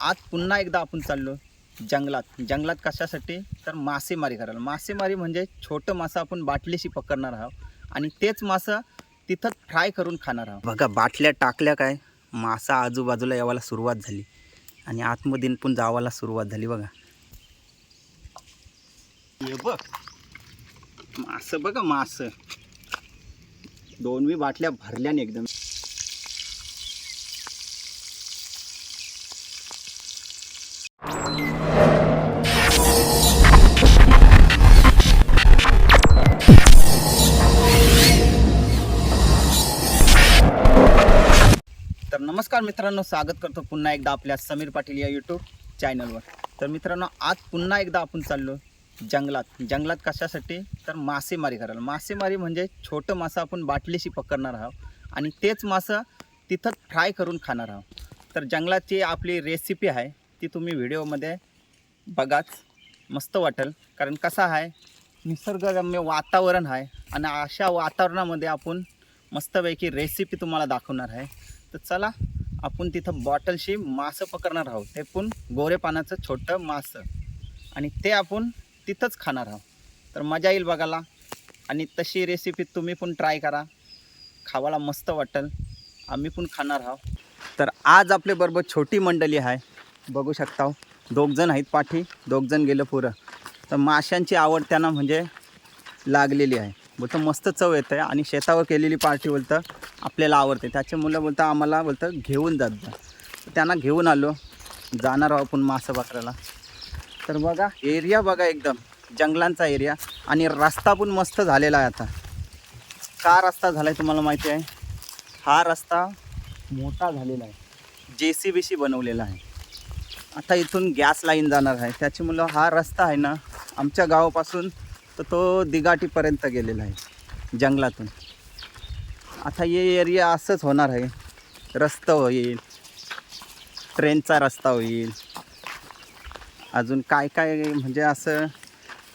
आज पुन्हा एकदा आपण चाललो जंगलात कशासाठी तर मासेमारी करायला। मासेमारी म्हणजे छोटं मासं आपण बाटलीशी पकडणार आहोत आणि तेच मासं तिथं फ्राय करून खाणार आहोत। बघा बाटल्या टाकल्या काय मासा आजूबाजूला यावायला सुरुवात झाली आणि आतमधून पण जावायला सुरुवात झाली। बघा हे बघ मासं, बघा मासं दोन्ही बाटल्या भरल्याने एकदम। तर नमस्कार मित्रांनो, स्वागत करतो पुन्हा एकदा आपल्या समीर पाटील या यूट्यूब चॅनलवर। तर मित्रांनो आज पुन्हा एकदा आपण चाललो जंगलात कशासाठी तर मासेमारी करायला। मासेमारी म्हणजे छोटं मासं आपण बाटलीशी पकडणार आहोत आणि तेच मासं तिथं फ्राय करून खाणार आहोत। तर जंगलाची आपली रेसिपी आहे ती तुम्ही व्हिडिओमध्ये बघाच, मस्त वाटेल। कारण कसं आहे निसर्गरम्य वातावरण आहे आणि अशा वातावरणामध्ये आपण मस्तपैकी रेसिपी तुम्हाला दाखवणार आहे। तर चला आपण तिथं बॉटलशी मासं पकडणार आहोत, ते पण गोरे पाण्याचं छोटं मासं, आणि ते आपण तिथंच खाणार आहोत। तर मजा येईल बघायला आणि तशी रेसिपी तुम्ही पण ट्राय करा, खावायला मस्त वाटेल, आम्ही पण खाणार आहोत। तर आज आपल्याबरोबर छोटी मंडळी आहे, बघू शकता, दोघजण आहेत पाठी, दोघजण गेलं पुरं। तर माशांची आवड त्यांना म्हणजे लागलेली आहे, बोलतं मस्त चव येतं आहे आणि शेतावर केलेली पार्टी बोलतं आपल्याला आवडते। त्याचे मुलं बोलतं आम्हाला बोलतं घेऊन जात जा। त्यांना घेऊन आलो, जाणार आहोत आपण मासं पकडायला। तर बघा एरिया बघा एकदम जंगलांचा एरिया आणि रस्ता पण मस्त झालेला आहे। आता का रस्ता झाला आहे तुम्हाला माहिती आहे? हा रस्ता मोठा झालेला आहे, JCBशी बनवलेला आहे। आता इथून गॅस लाईन जाणार आहे, त्याच्यामुळं हा रस्ता आहे ना आमच्या गावापासून तर तो दिघाटीपर्यंत गेलेला आहे जंगलातून। आता हे एरिया असंच होणार आहे, रस्ता होईल, ट्रेनचा रस्ता होईल, अजून काय काय म्हणजे असं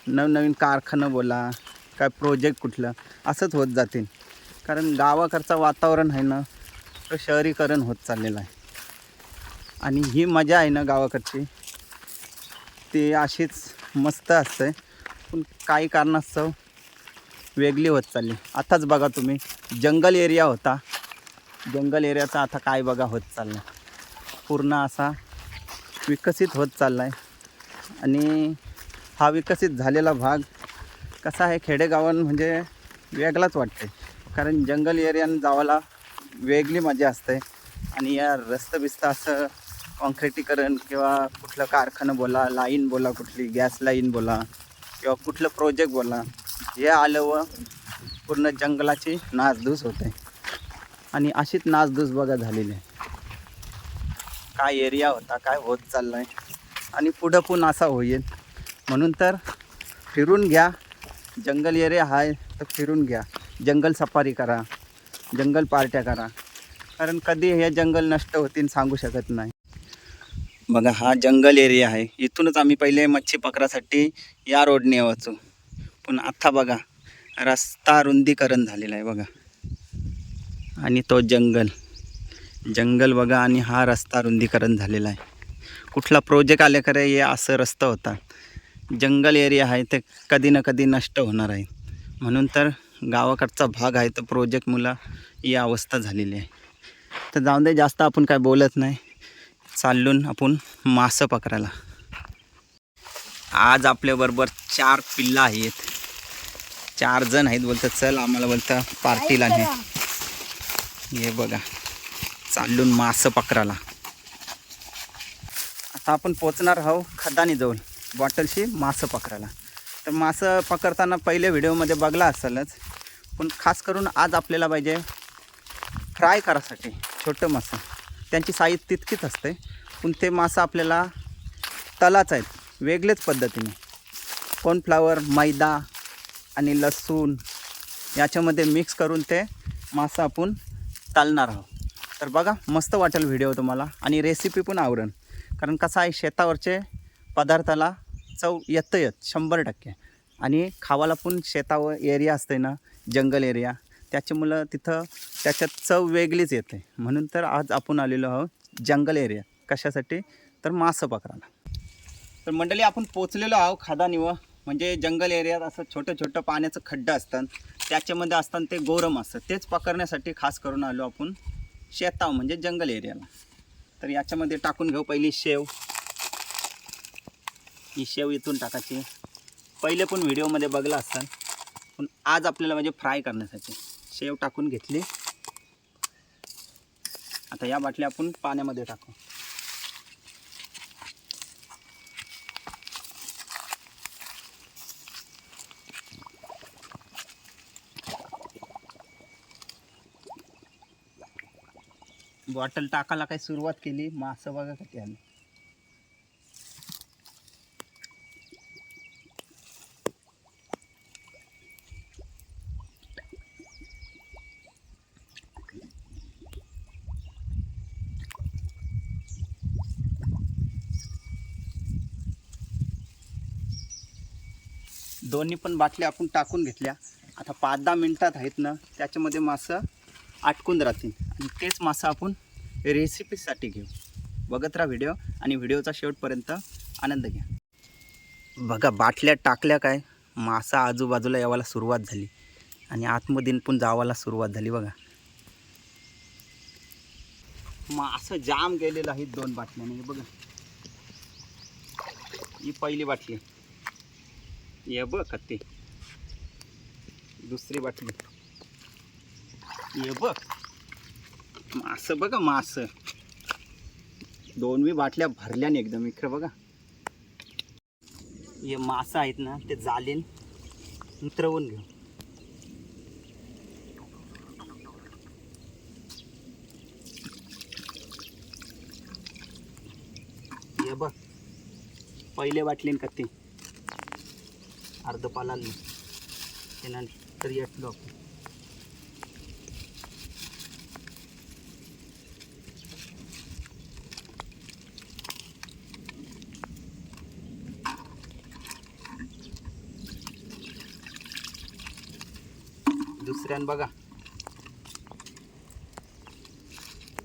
नवनवीन कारखानं बोला, काय प्रोजेक्ट कुठलं असंच होत जातील। कारण गावाकडचं वातावरण आहे ना तर शहरीकरण होत चाललेलं आहे आणि ही मजा आहे ना गावाकडची ती अशीच मस्त असते, पण काही कारणास्तव वेगळी होत चालली। आताच बघा तुम्ही जंगल एरिया होता, जंगल एरियाचा आता काय बघा होत चालला, पूर्ण असा विकसित होत चालला आहे। आणि हा विकसित झालेला भाग कसा आहे खेडेगावां म्हणजे वेगळाच वाटते, कारण जंगल एरियानं जावाला वेगळी मजा असते। आणि या रस्ता बिस्ता असं कॉन्क्रिटीकरण किंवा कुठलं कारखानं बोला, लाईन बोला, कुठली गॅस लाईन बोला किंवा कुठलं प्रोजेक्ट बोला, हे आलं व पूर्ण जंगलाची नासधूस होते आणि अशीच नासधूस बघा झालेली आहे। काय एरिया होता, काय होत चाललं आहे आणि पुढं पण असा होईल। म्हणून तर फिरून घ्या, जंगल एरिया आहे तर फिरून घ्या, जंगल सफारी करा, जंगल पार्ट्या करा, कारण कधी हे जंगल नष्ट होतील सांगू शकत नाही। बघा हा जंगल एरिया आहे, इथूनच आम्ही पहिले मच्छी पकडासाठी या रोडने यायचो, पण आता बघा रस्ता रुंदीकरण झालेला आहे बघा, आणि तो जंगल बघा आणि हा रस्ता रुंदीकरण झालेला आहे। कुठला प्रोजेक्ट आले खरं हे असं रस्ता होता, जंगल एरिया आहे ते कधी ना कधी नष्ट होणार आहे। म्हणून तर गावाकडचा भाग आहे तर प्रोजेक्टमुळं ही अवस्था झालेली आहे। तर जाऊन दे, जास्त आपण काय बोलत नाही, चालून आपण मासं पकडायला। आज आपल्याबरोबर 4 पिल्ला आहेत, 4 जण आहेत, बोलतात चल आम्हाला बोलतं पार्टीला नाही। हे बघा चालून मासं पकडायला। आता आपण पोचणार आहोत खदानीजवळ बॉटलशी मासं पकडायला। तर मासं पकडताना पहिले व्हिडिओमध्ये बघला असेलच, पण खास करून आज आपल्याला पाहिजे फ्राय करायसाठी छोटं मासं। त्यांची साईज तितकीच असते, पण ते मासं आपल्याला तलाच आहेत वेगळेच पद्धतीने, कॉर्नफ्लावर, मैदा आणि लसूण याच्यामध्ये मिक्स करून ते मासं आपण तळणार आहोत। तर बघा मस्त वाटेल व्हिडिओ तुम्हाला आणि रेसिपी पण आवडेल, कारण कसं आहे शेतावरचे पदार्थाला चव येत 100%, आणि खावाला पण शेतावर एरिया असते ना जंगल एरिया, त्याच्यामुळं तिथं त्याच्यात चव वेगळीच येते। म्हणून तर आज आपण आलेलो आहोत जंगल एरिया कशासाठी तर मासं पकडायला. तर मंडळी आपण पोचलेलो आहोत खादानीवर, म्हणजे जंगल एरियात असं छोटं छोटं पाण्याचं खड्डं असतात, त्याच्यामध्ये असतात ते गोरं मासं. तेच पकडण्यासाठी खास करून आलो आपण शेताव म्हणजे जंगल एरियाला. तर याच्यामध्ये टाकून घेऊ पहिली शेव. ही शेव इथून टाकायची. पहिले पण व्हिडिओमध्ये बघला असतात, पण आज आपल्याला म्हणजे फ्राय करण्यासाठी शेव टाकून घेतली. आता या बाटल्या आपण पाण्यामध्ये टाकू. बॉटल टाकायला काही सुरुवात केली. मासं बघा किती आली. दोन्ही पण बाटल्या आपण टाकून घेतल्या. आता 5-10 मिनिटात आहेत ना, त्याच्यामध्ये मासं आटकून राहतील आणि तेच मासं आपण रेसिपीसाठी घेऊ. बघत राहा व्हिडिओ आणि व्हिडिओचा शेवटपर्यंत आनंद घ्या. बघा बाटल्या टाकल्या काय, मासा आजूबाजूला यावायला सुरुवात झाली आणि आतमधून पण जावायला सुरुवात झाली. बघा मासं जाम गेलेलं आहे 2 बाटल्याने. बघा ही पहिली बाटली, ये बघ कत्ती. दुसरी बाटली, ये बघ मासं. बघा मासं 2वी बाटल्या भरल्याने एकदम. इकडे बघा हे मासं आहेत ना, ते जालीन उतरवून घेऊ. हे बघ पहिले बाटलीन कत्ती अर्ध पाला त्यानंतर येतलो आपण. दुसऱ्यान बघा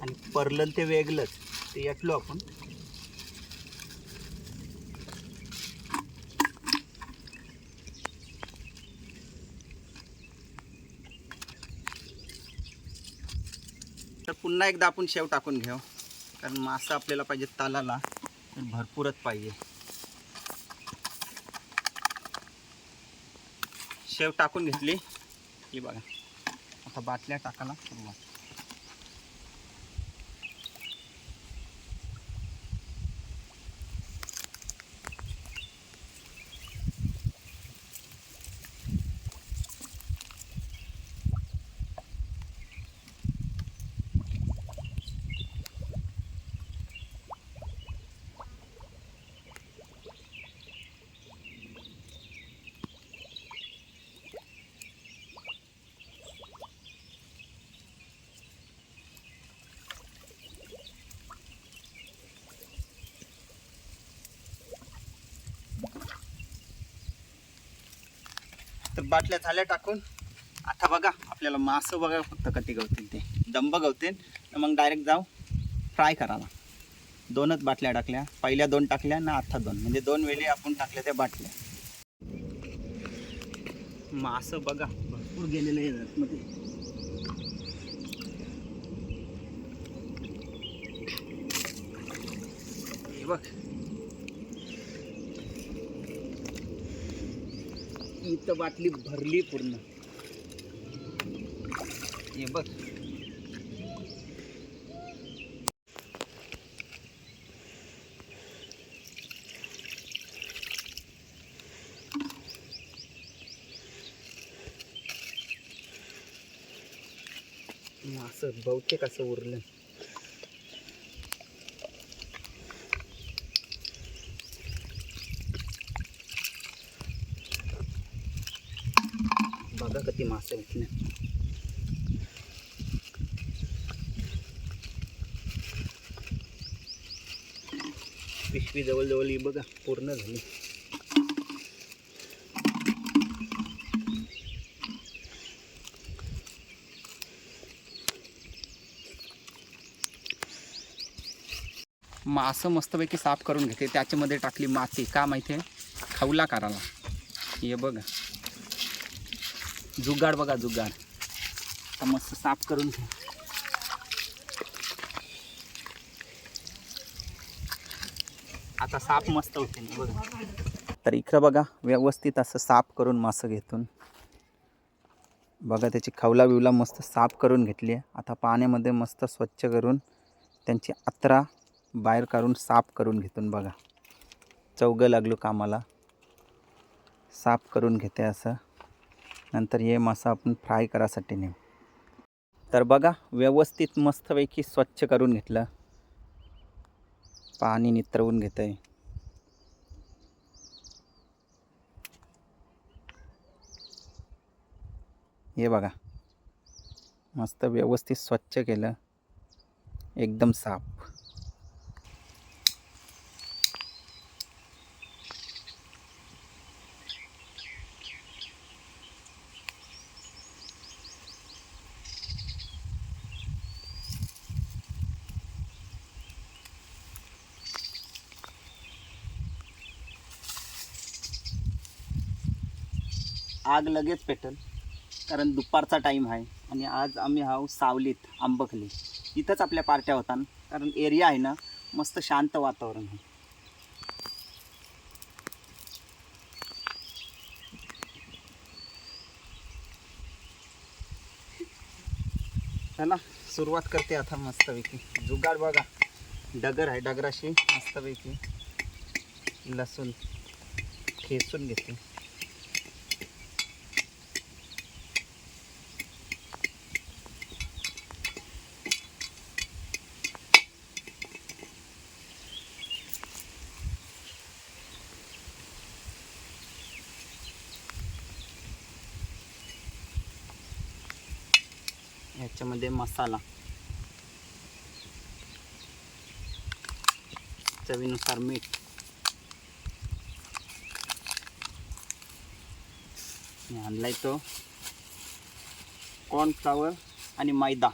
आणि परलन ते वेगळंच ते येतलो आपण. तर पुन्हा एकदा आपण शेव टाकून घेऊ, कारण मासा आपल्याला पाहिजे तालाला तर भरपूरच पाहिजे. शेव टाकून घेतली ही बघा. आता बाटल्या टाकायला सुरुवात. तर बाटल्या झाल्या टाकून. आता बघा आपल्याला मासं बघा फक्त कधी गवतील ते दंब गवतील, मग डायरेक्ट जाऊ फ्राय करायला. 2च बाटल्या टाकल्या, पहिल्या 2 टाकल्या ना आता 2, म्हणजे 2 वेळी आपण टाकल्या त्या बाटल्या. मासं बघा भरपूर गेलेले आहेत मध्ये. हे बघ इथं बाटली भरली पूर्ण. हे बघ मासं बहुतेक असं उरलं. बघा किती मासे उठले. पिशवी जवळजवळ ही बघा पूर्ण झाली. असं मस्तपैकी साफ करून घेते. त्याच्यामध्ये टाकली माती, का माहिती आहे, खवला करायला. हे बघा जुगाड, बघा जुगाड. तर मस्त साफ करून घे. आता साफ मस्त होते ना बघा. तर इकडं बघा व्यवस्थित असं साफ करून मासं घेतून बघा त्याची खवला बिवला मस्त साफ करून घेतली आहे. आता पाण्यामध्ये मस्त स्वच्छ करून त्यांची अत्रा बाहेर काढून साफ करून घेतून बघा. चौघं लागलो कामाला, साफ करून घेते असं. नंतर हे मासा आपण फ्राय करायसाठी नेऊ. तर बघा व्यवस्थित मस्तपैकी स्वच्छ करून घेतलं, पाणी नितरवून घेत आहे. हे बघा मस्त व्यवस्थित स्वच्छ केलं, एकदम साफ. आग लगेच पेटल, कारण दुपारचा टाईम आहे. आणि आज आम्ही आहो सावलीत, आंबखली. इथंच आपल्या पार्ट्या होतात, कारण एरिया आहे ना, मस्त शांत वातावरण आहे. चला सुरुवात करते आता मस्तपैकी. जुगाड बघा, डगर आहे, डगराशी मस्तपैकी लसूण खेचून घेते. याच्यामध्ये मसाला, चवीनुसार मीठ, आणलाय तो कॉर्नफ्लॉवर आणि मैदा.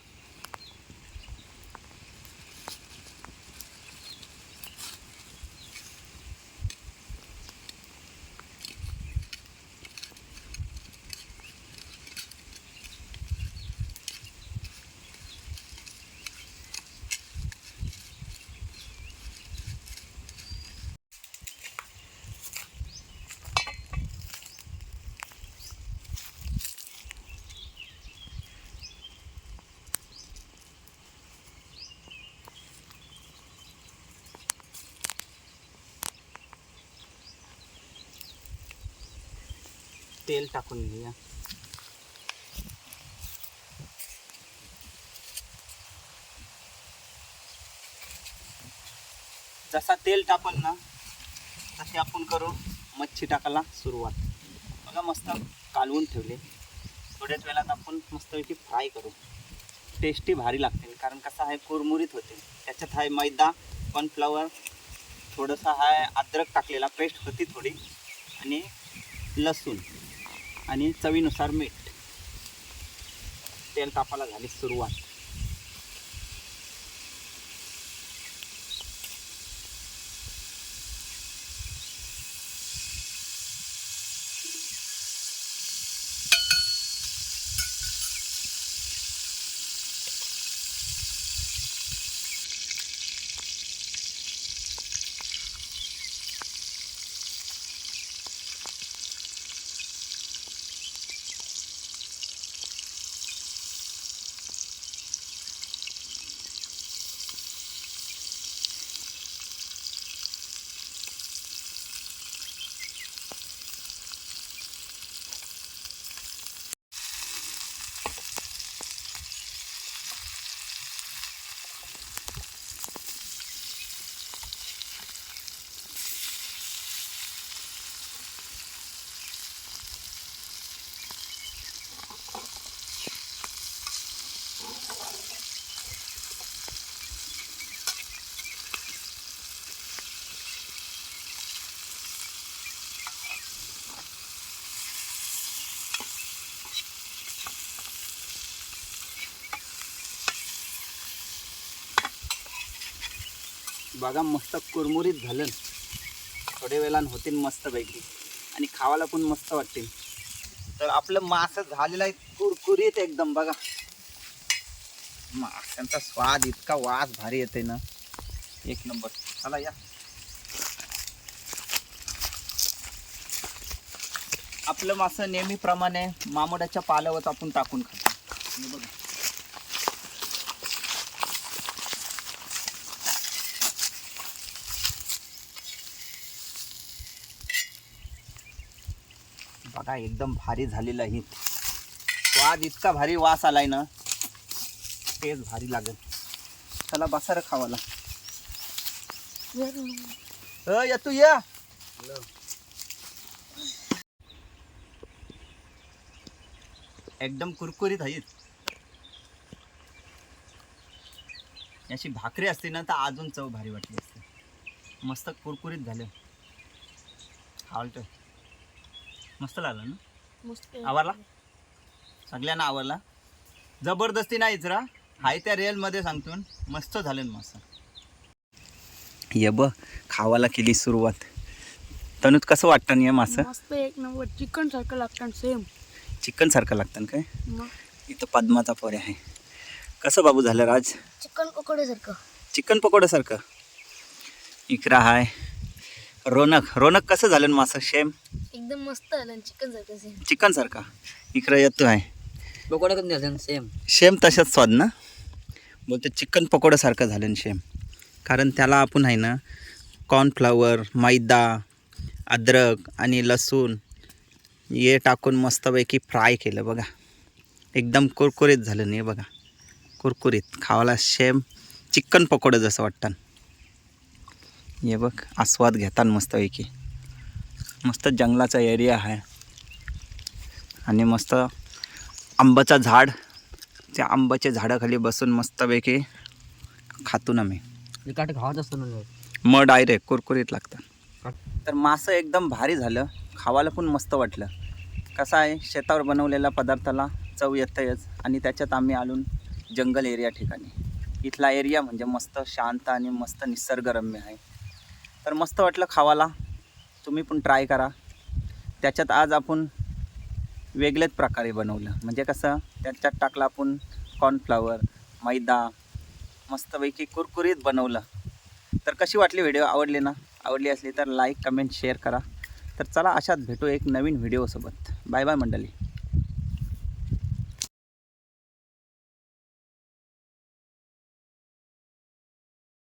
तेल टाकून घेऊया. जसा तेल टाकून ना तसे आपण करू मच्छी टाकायला सुरुवात. बघा मस्त कालवून ठेवले. थोड्याच वेळात आपण मस्तपैकी फ्राय करू. टेस्टी भारी लागते, कारण कसं आहे कुरमुरीत होते. त्याच्यात आहे मैदा, कॉर्नफ्लॉवर, थोडंसं आहे अद्रक टाकलेला पेस्ट होती थोडी, आणि लसूण आणि चवीनुसार मीठ. तेल तापायला झाली सुरुवात. बघा मस्त कुरमुरीत झालं, थोड्या वेळानं होतील मस्तपैकी आणि खावायला पण मस्त वाटतील. तर आपलं मासं झालेलं आहे कुरकुरीत एकदम. बघा माशांचा स्वाद इतका वास भारी येते ना, एक नंबर. चला या. आपलं मासं नेहमीप्रमाणे मामोड्याच्या पाल्यावर आपण टाकून खातो. हे बघा बघा एकदम भारी झालेलं आहे. स्वाद इतका भारी वास आलाय ना, तेच भारी लागेल. चला बसा रे खावाला. या तू या. एकदम कुरकुरीत आहेत. याची भाकरी असते ना तर अजून चव भारी वाटली असते. मस्त कुरकुरीत झालं. आवडतं, मस्त लागलं ना. आवडला सगळ्यांना, आवडला. जबरदस्ती नाहीच रा, हाय त्या रिअलमध्ये सांगतो. मस्त झालं मस्त. ये ब खावाला केली सुरुवात. तनुत कसं वाटतं हे मासं? मस्त एक नंबर. चिकन सारखं लागतं. सेम चिकन सारखं लागतं काय? इथं पद्माचा पोरे आहे. कसं बाबू झालं राज? चिकन पकोड्यासारखं. चिकन पकोड्यासारखं. इकरा हाय रोनक. रोनक कसं झालं मासं? शेम एकदम मस्त आलं. चिकन सारखं सेम. चिकन सारखा. इकडं येतो आहे पकोडा कधी झालं सेम. शेम तशाच स्वाद ना. बोलते चिकन पकोड्यासारखं झालं शेम. कारण त्याला आपण आहे ना कॉर्नफ्लॉवर, मैदा, अद्रक आणि लसूण हे टाकून मस्तपैकी फ्राय केलं. बघा एकदम कुरकुरीत झालं नाही. बघा कुरकुरीत खावाला शेम चिकन पकोडं जसं वाटतं. हे बघ आस्वाद घेताना मस्तपैकी. मस्त जंगलाचा एरिया आहे आणि मस्त आंब्याचं झाड. त्या आंब्याच्या झाडाखाली बसून मस्तपैकी खातो ना मी. काट खावत असतो ना मग डायरेक्ट कुरकुरीत लागतं. तर मासं एकदम भारी झालं. खावायला पण मस्त वाटलं. कसं आहे शेतावर बनवलेल्या पदार्थाला चव येतंच. आणि त्याच्यात आम्ही आलो जंगल एरिया ठिकाणी. इथला एरिया म्हणजे मस्त शांत आणि मस्त निसर्गरम्य आहे. तर मस्त वाटलं खावाला. तुम्ही पण ट्राय करा. त्याच्यात आज आपण वेगळ्याच प्रकारे बनवलं. म्हणजे कसं त्याच्यात टाकलं आपण कॉर्नफ्लॉवर, मैदा, मस्तपैकी कुरकुरीत बनवलं. तर कशी वाटली व्हिडिओ? आवडली ना? आवडली असली तर लाईक, कमेंट, शेअर करा. तर चला अशात भेटू एक नवीन व्हिडिओसोबत. बाय बाय मंडळी.